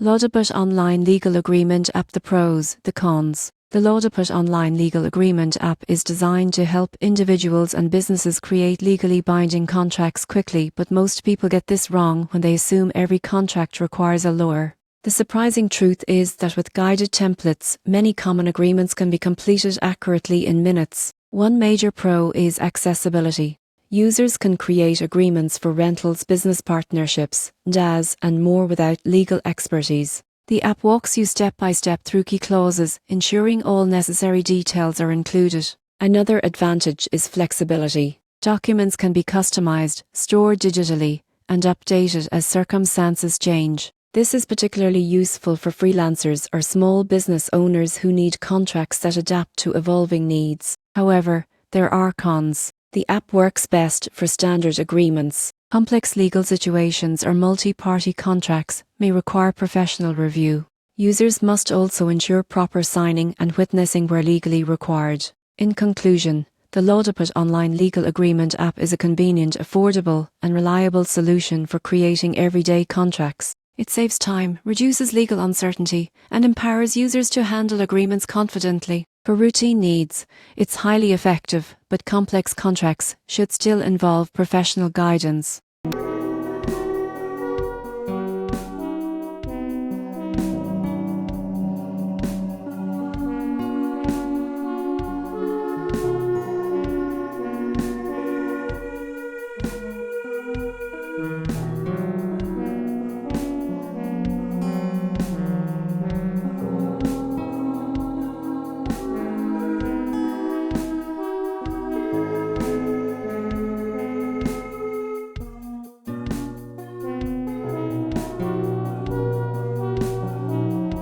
LawDepot Online Legal Agreement App. The pros, the cons. The LawDepot Online Legal Agreement app is designed to help individuals and businesses create legally binding contracts quickly, but most people get this wrong when they assume every contract requires a lawyer. The surprising truth is that with guided templates, many common agreements can be completed accurately in minutes. One major pro is accessibility. Users can create agreements for rentals, business partnerships, DAs, and more without legal expertise. The app walks you step by step through key clauses, ensuring all necessary details are included. Another advantage is flexibility. Documents can be customized, stored digitally, and updated as circumstances change. This is particularly useful for freelancers or small business owners who need contracts that adapt to evolving needs. However, there are cons. The app works best for standard agreements. Complex legal situations or multi-party contracts may require professional review. Users must also ensure proper signing and witnessing where legally required. In conclusion, the LawDepot Online Legal Agreement app is a convenient, affordable, and reliable solution for creating everyday contracts. It saves time, reduces legal uncertainty, and empowers users to handle agreements confidently. For routine needs, it's highly effective, but complex contracts should still involve professional guidance.